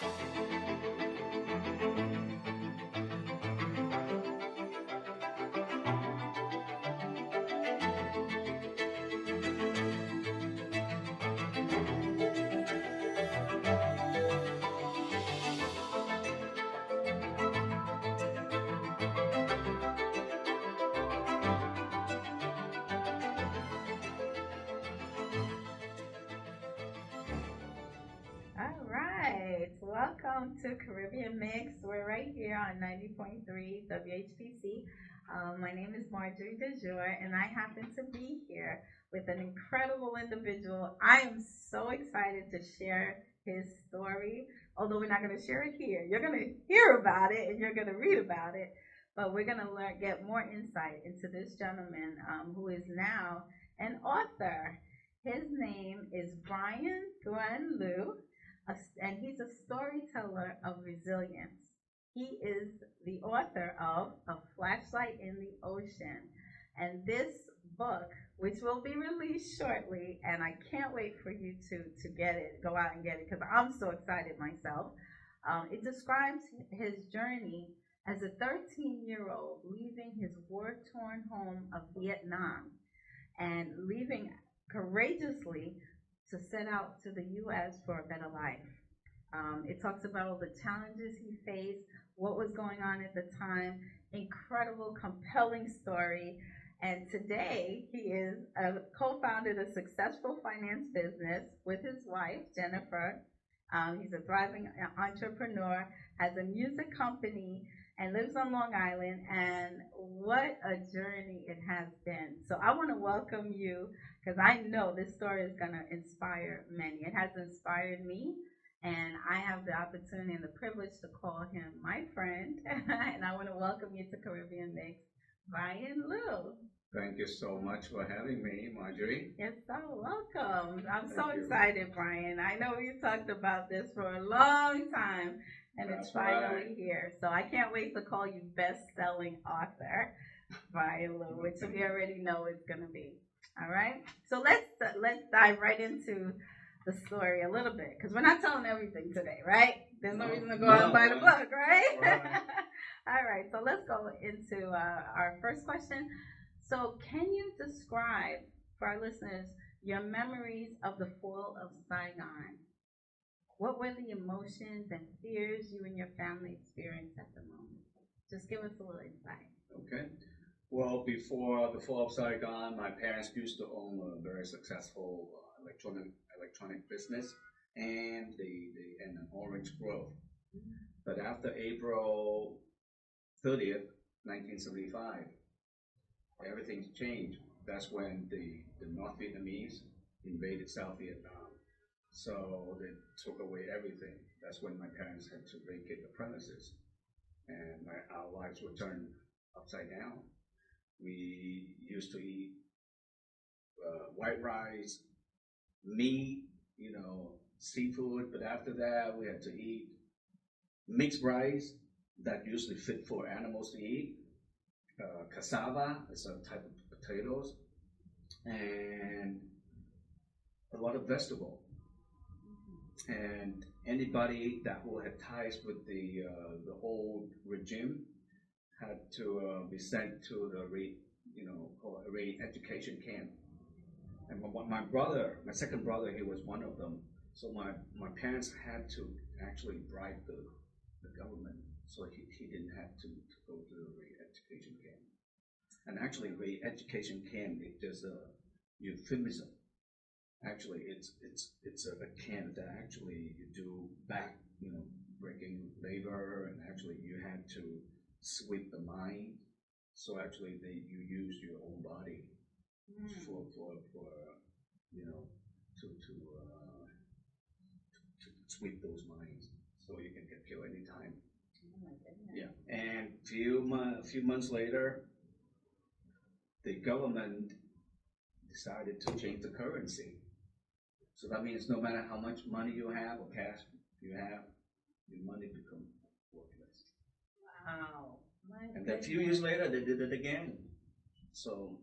All right, welcome to Caribbean Mix. We're right here on 90.3 WHPC. My name is Marjorie DeJour, and I happen to be here with an incredible individual. I am so excited to share his story, although we're not going to share it here. You're going to hear about it and you're going to read about it, but we're going to get more insight into this gentleman who is now an author. His name is Brian Thuan Liu, and he's a storyteller of resilience. He is the author of A Flashlight in the Ocean. And this book, which will be released shortly, and I can't wait for you to get it, go out and get it, because I'm so excited myself. It describes his journey as a 13-year-old leaving his war-torn home of Vietnam and leaving courageously to set out to the U.S. for a better life. It talks about all the challenges he faced, what was going on at the time, incredible, compelling story. And today he is co-founded a successful finance business with his wife, Jennifer. He's a thriving entrepreneur, has a music company, and lives on Long Island. And what a journey it has been. So I want to welcome you, because I know this story is going to inspire many. It has inspired me, and I have the opportunity and the privilege to call him my friend. And I want to welcome you to Caribbean Mix, Brian Liu. Thank you so much for having me, Marjorie. You're so welcome. I'm so excited, Brian. I know we talked about this for a long time, and it's finally here. So I can't wait to call you best-selling author, Brian Liu, which we already know it's going to be. All right. So let's dive right into the story a little bit, because we're not telling everything today, right? There's no reason to go out and buy the book, right? All right. So let's go into our first question. So can you describe for our listeners your memories of the fall of Saigon? What were the emotions and fears you and your family experienced at the moment? Just give us a little insight. Okay. Well, before the fall of Saigon, my parents used to own a very successful electronic business and an orange grove. But after April 30th, 1975, everything's changed. That's when the North Vietnamese invaded South Vietnam. So they took away everything. That's when my parents had to vacate the premises, and our lives were turned upside down. We used to eat white rice, meat, seafood, but after that we had to eat mixed rice that usually fit for animals to eat. Cassava is a type of potatoes, and a lot of vegetable. And anybody that who had ties with the old regime had to be sent to the re-education camp. And my second brother, he was one of them. So my parents had to actually bribe the government, so he didn't have to go to the re-education camp. And actually, re-education camp is just a euphemism. Actually, it's a camp that actually you do back, breaking labor, and actually you had to sweep the mine. So actually, you use your own body for to sweep those mines, so you can get killed anytime. Oh my goodness. Yeah, and few months later, the government decided to change the currency. So that means no matter how much money you have or cash you have, your money becomes worthless. Wow. And then a few years later, they did it again. So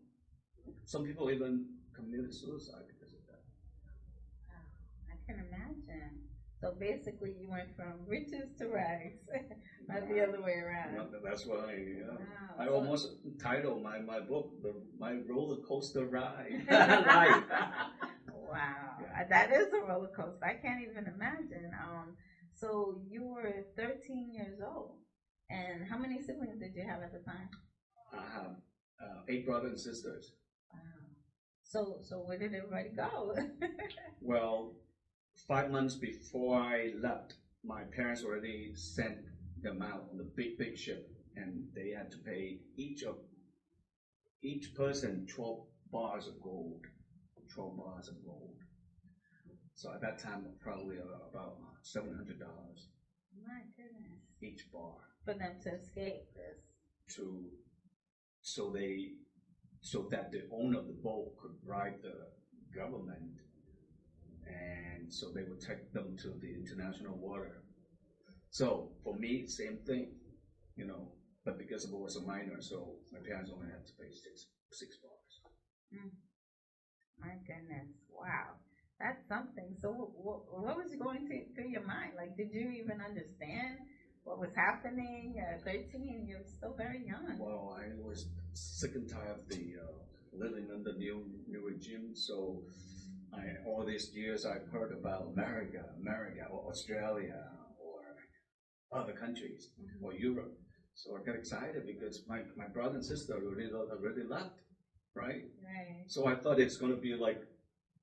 some people even committed suicide because of that. Wow, I can imagine. So basically, you went from riches to rags, not the Right. other way around. That's what Wow. I So, almost titled my book, My Roller Coaster Ride. Life. wow, Yeah. that is a roller coaster. I can't even imagine. So you were 13 years old, and how many siblings did you have at the time? I have 8 brothers and sisters. Wow. So where did everybody go? Well, 5 months before I left, my parents already sent them out on the big ship, and they had to pay each person 12 bars of gold. 12 bars of gold. So at that time, probably about $700 My goodness. each bar For them to escape this. to so that the owner of the boat could bribe the government, and so they would take them to the international water. So for me, same thing, but because I was a minor, so my parents only had to pay six bars. Mm. My goodness. Wow. That's something. So what was going through your mind? Like, did you even understand what was happening at 13? You're still very young. Well, I was sick and tired of the living under new regime. So all these years I've heard about America, or Australia, or other countries, or Europe. So I got excited because my brother and sister already left, right? Right. So I thought it's going to be like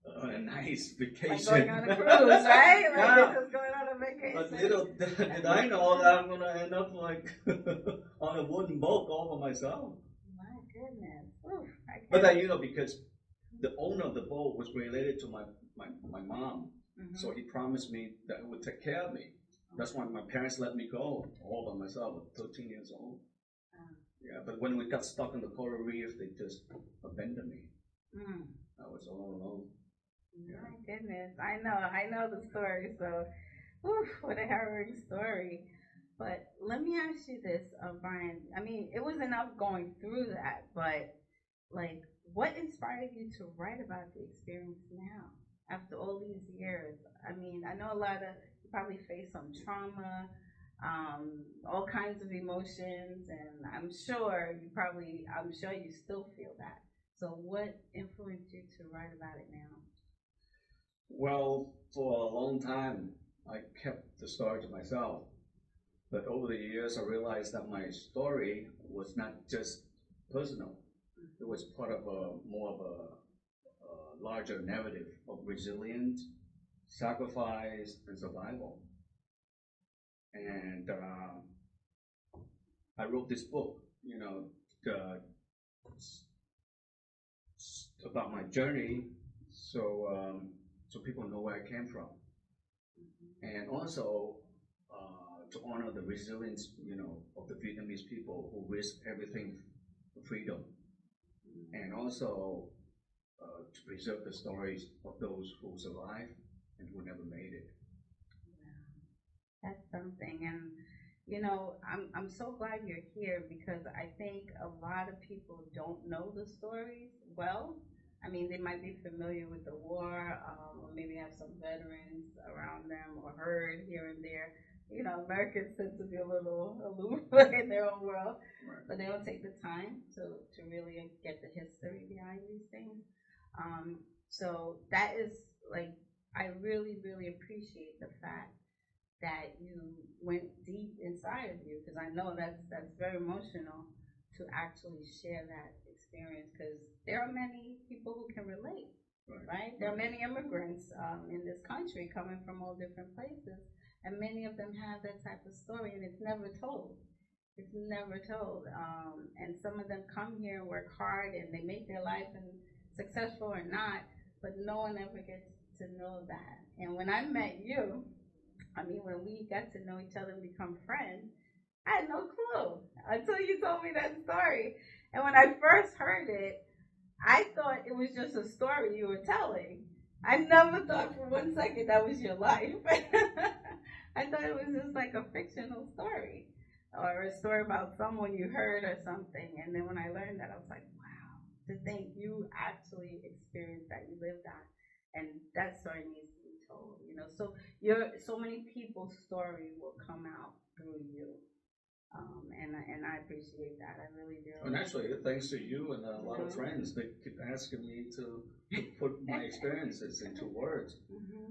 a nice vacation. Like going on a cruise, right? Like Yeah. just going on a vacation. But little did I know that I'm going to end up like on a wooden boat all by myself. My goodness. Oof, But then, because the owner of the boat was related to my mom, so he promised me that he would take care of me. That's why my parents let me go all by myself at 13 years old. Yeah, but when we got stuck in the coral reef, they just abandoned me. I was all alone. Yeah. My goodness. I know the story, so what a harrowing story. But let me ask you this, Brian. I mean, it was enough going through that, but like, what inspired you to write about the experience now after all these years? I mean, I know you probably faced some trauma, all kinds of emotions, and I'm sure you still feel that. So what influenced you to write about it now? Well, for a long time, I kept the story to myself. But over the years, I realized that my story was not just personal. It was part of more of a larger narrative of resilience, sacrifice, and survival. And I wrote this book, about my journey, so people know where I came from, and also to honor the resilience, of the Vietnamese people who risked everything for freedom, and also to preserve the stories of those who survived and who never made it. That's something, and I'm so glad you're here because I think a lot of people don't know the stories well. I mean, they might be familiar with the war, or maybe have some veterans around them, or heard here and there. Americans tend to be a little aloof in their own world, Right. but they don't take the time to really get the history behind these things. So that is like, I really, really appreciate the fact that you went deep inside of you, because I know that's very emotional to actually share that experience, because there are many people who can relate, right? There are many immigrants in this country coming from all different places, and many of them have that type of story, and it's never told. It's never told. And some of them come here and work hard, and they make their life and successful or not, but no one ever gets to know that. And when I met you, I mean, when we got to know each other and become friends, I had no clue until you told me that story. And when I first heard it, I thought it was just a story you were telling. I never thought for 1 second that was your life. I thought it was just like a fictional story, or a story about someone you heard or something. And then when I learned that, I was like, wow, to think you actually experienced that, you lived that. And that story needs to be told. So so many people's story will come out through you. And I appreciate that. I really do. And actually, thanks to you and a lot of friends, they keep asking me to put my experiences into words.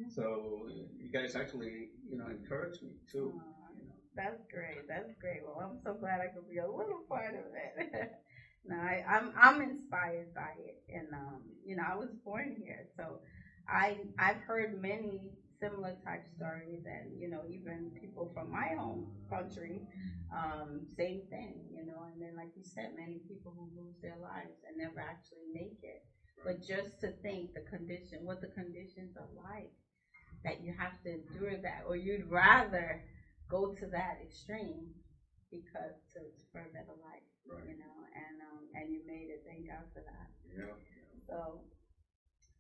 So you guys actually, encourage me too. That's great. That's great. Well, I'm so glad I could be a little part of it. No, I'm inspired by it, and I was born here, so I've heard many similar type stories, and even people from my home country, same thing, and then like you said, many people who lose their lives and never actually make it. But just to think what the conditions are like, that you have to endure that, or you'd rather go to that extreme because for a better life, right. And you made it. Thank God for that. Yeah.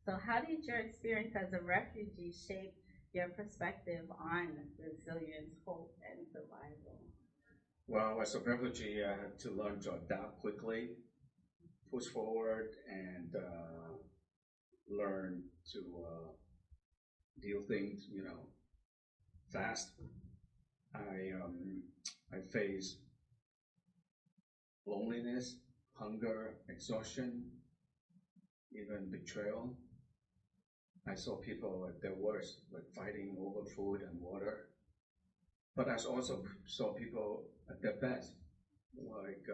So how did your experience as a refugee shape your perspective on resilience, hope, and survival? Well, as a refugee, I had to learn to adapt quickly, push forward, and learn to deal things, fast. I faced loneliness, hunger, exhaustion, even betrayal. I saw people at their worst, like fighting over food and water. But I also saw people at their best, like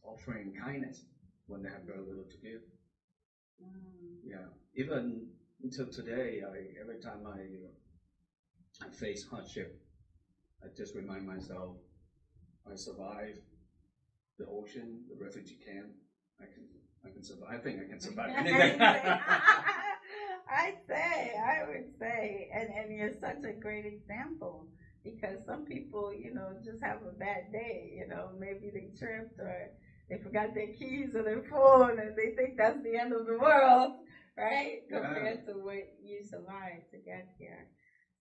offering kindness when they have very little to give. Yeah, even until today, every time I face hardship, I just remind myself, I survived the ocean, the refugee camp. I can survive. I think I can survive anything. I would say, and you're such a great example, because some people, just have a bad day. Maybe they tripped or they forgot their keys or their phone, and they think that's the end of the world, right? Compared to what you survived to get here.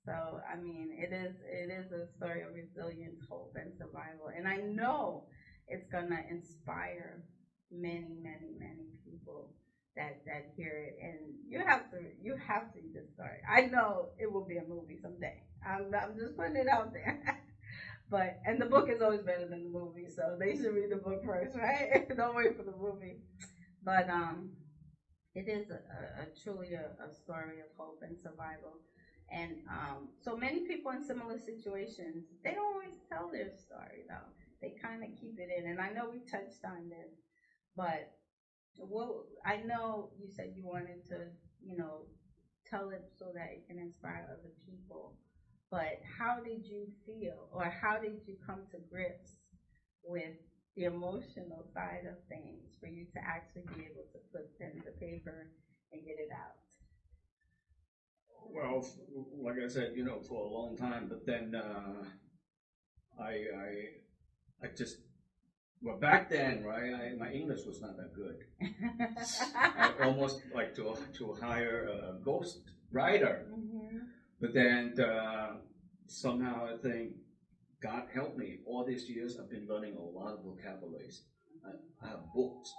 So, I mean, it is a story of resilience, hope, and survival. And I know it's gonna inspire many, many, many people that hear it. And you have to read this story. I know it will be a movie someday. I'm just putting it out there. And the book is always better than the movie, so they should read the book first, right? Don't wait for the movie. But it is truly a story of hope and survival. And so many people in similar situations, they don't always tell their story, though. They kind of keep it in. And I know we touched on this, but I know you said you wanted to, tell it so that it can inspire other people. But how did you feel, or how did you come to grips with the emotional side of things for you to actually be able to put pen to paper and get it out? Well, like I said, for a long time, but then I just, well, back then, right, my English was not that good. I almost like to hire a ghost writer. But then somehow I think God helped me. All these years I've been learning a lot of vocabularies. I have books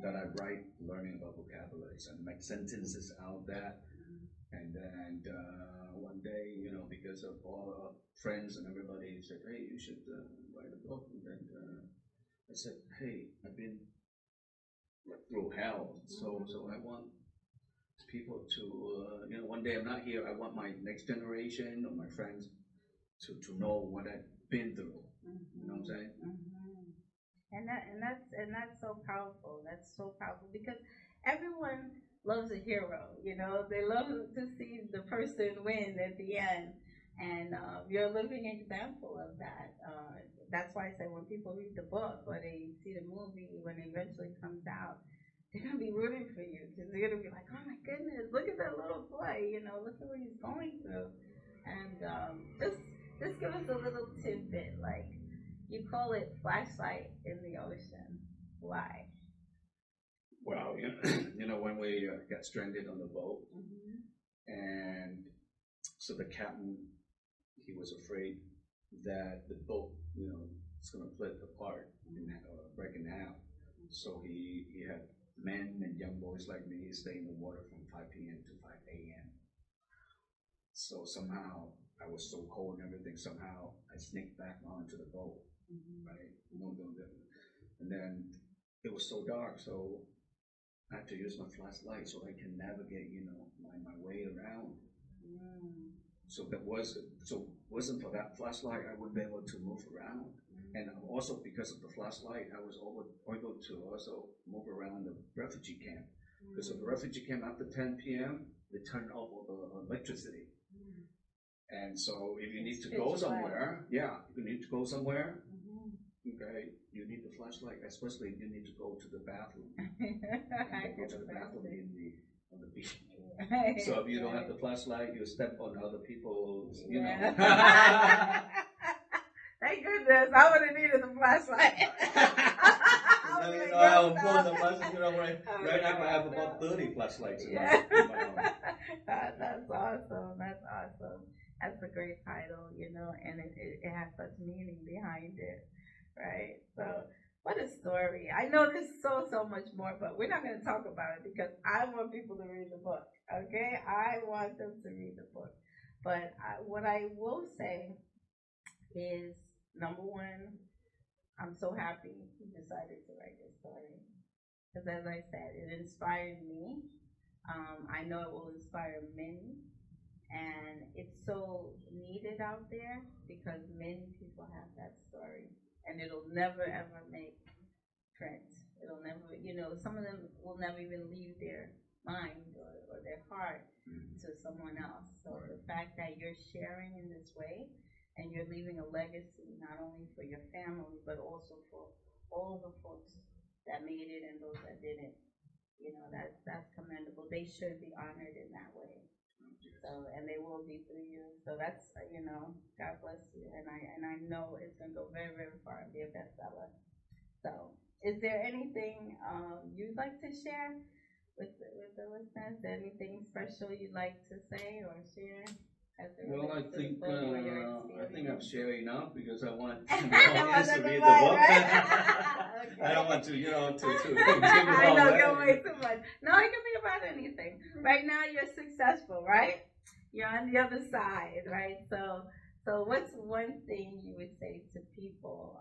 that I write learning about vocabularies and make sentences out of that. And then one day, because of all our friends and everybody said, hey, you should write a book. And then I said, hey, I've been through hell, so I want people to, one day I'm not here, I want my next generation or my friends to know what I've been through. You know what I'm saying? And that's so powerful. That's so powerful because everyone loves a hero. They love to see the person win at the end, and you're a living example of that. That's why I say when people read the book or they see the movie when it eventually comes out, they're gonna be rooting for you because they're gonna be like, oh my goodness, look at that little boy. Look at what he's going through, and just give us a little tidbit like. You call it flashlight in the ocean. Why? Well, when we got stranded on the boat, and so the captain, he was afraid that the boat, is going to flip apart and break in half. So he had men and young boys like me stay in the water from 5 p.m. to 5 a.m. So somehow I was so cold and everything. Somehow I sneaked back onto the boat, right? And then it was so dark, so I had to use my flashlight so I can navigate, my way around. So wasn't for that flashlight, I wouldn't be able to move around. And also because of the flashlight, I was able to also move around the refugee camp. Because of the refugee camp after 10 p.m., they turn off all the electricity. And so if you need to go somewhere, okay, you need the flashlight, especially if you need to go to the bathroom. Go to the bathroom on the beach. Right, so if you don't have the flashlight, you step on other people's, Thank goodness, I would have needed the flashlight. I will pull the flashlight. Right now I have about 30 flashlights in my home. That's awesome. That's awesome. That's a great title, and it has such meaning behind it, right? So, what a story. I know there's so much more, but we're not going to talk about it because I want people to read the book, okay? I want them to read the book. But what I will say is, number one, I'm so happy you decided to write this story. Because as I said, it inspired me. I know it will inspire many. And it's so needed out there because many people have that story. And it'll never ever make print. It'll never, some of them will never even leave their mind or their heart to someone else. So the fact that you're sharing in this way and you're leaving a legacy not only for your family but also for all the folks that made it and those that didn't, that's commendable. They should be honored in that way. So, and they will be through you. So that's, God bless you. And I know it's going to go very, very far and be a bestseller. So, is there anything you'd like to share with the listeners? Anything special you'd like to say or share? Well, I think I've shared enough because I want the audience to read the book. Okay. I don't want to, I know, you're way too much. No, it can be about anything. Right now, you're successful, right? You're on the other side, right? So what's one thing you would say to people,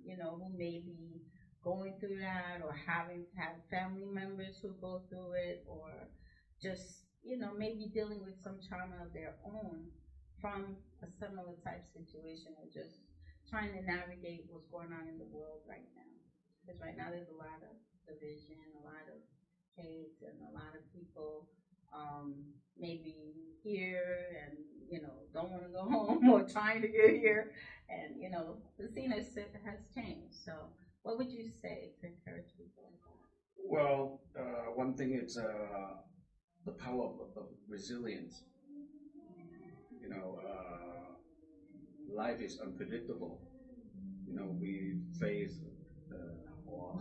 who may be going through that or having to have family members who go through it or just, maybe dealing with some trauma of their own from a similar type situation or just trying to navigate what's going on in the world right now? Because right now there's a lot of division, a lot of hate, and a lot of people maybe here and, don't want to go home or trying to get here. And, the scene has changed. So what would you say to encourage people like that? Well, one thing is the power of resilience. Life is unpredictable. We face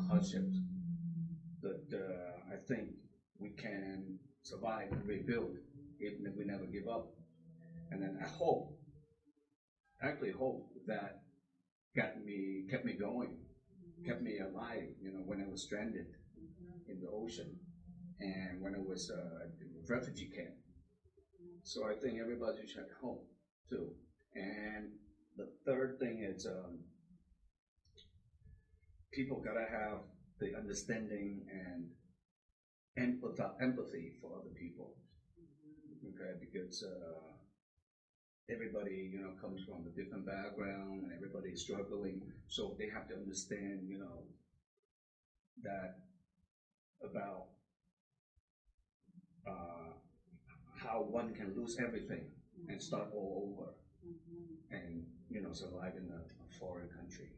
hardships, but I think we can survive and rebuild even if we never give up. And then I hope that kept me going, kept me alive. When I was stranded in the ocean and when I was in the refugee camp. So I think everybody should hope too. And the third thing is people gotta have the understanding and empathy for other people. Okay, because everybody comes from a different background and everybody is struggling, so they have to understand that about how one can lose everything and start all over and survive in a foreign country.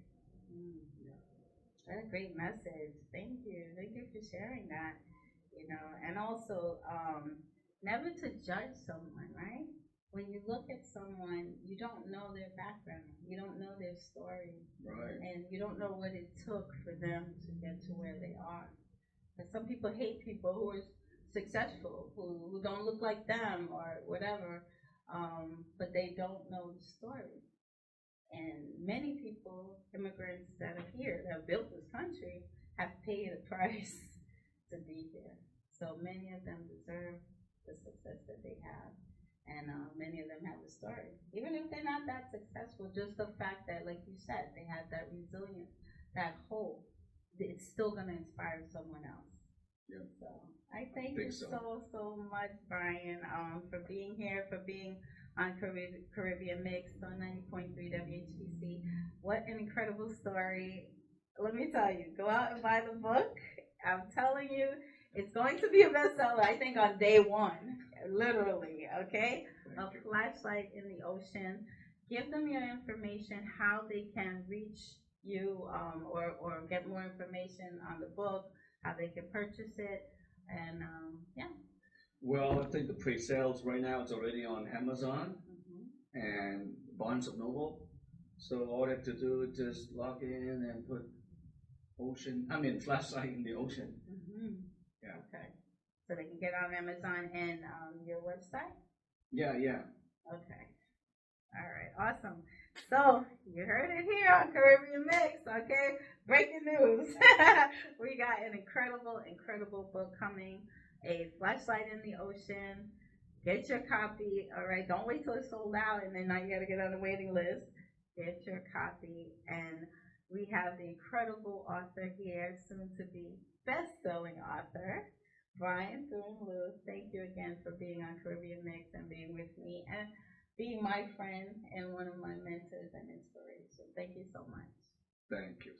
What a great message. Thank you for sharing that. And also never to judge someone, right? When you look at someone, you don't know their background, you don't know their story, right? And you don't know what it took for them to get to where they are. And some people hate people who are successful, who don't look like them or whatever, but they don't know the story. And many people, immigrants that are here, that have built this country, have paid a price to be here. So many of them deserve the success that they have. And many of them have a story. Even if they're not that successful, just the fact that, like you said, they had that resilience, that hope, it's still going to inspire someone else. Yep. So I thank you so much, Brian, for being here, for being on Caribbean Mix on 90.3 WHPC. What an incredible story. Let me tell you, go out and buy the book. I'm telling you, it's going to be a bestseller, I think, on day one, literally, okay? A flashlight in the ocean. Give them your information, how they can reach you, or get more information on the book, how they can purchase it, and yeah. Well, I think the pre-sales right now is already on Amazon and Barnes of Noble. So all they have to do is just log in and put flashlight in the ocean. Yeah. Okay. So they can get on Amazon and your website? Yeah. Okay. All right. Awesome. So you heard it here on Caribbean Mix, okay? Breaking news. We got an incredible book coming. A Flashlight in the Ocean. Get your copy, all right? Don't wait till it's sold out and then now you got to get on the waiting list. Get your copy. And we have the incredible author here, soon to be best-selling author, Brian Thurman-Lewis. Thank you again for being on Caribbean Mix and being with me and being my friend and one of my mentors and inspiration. Thank you so much. Thank you.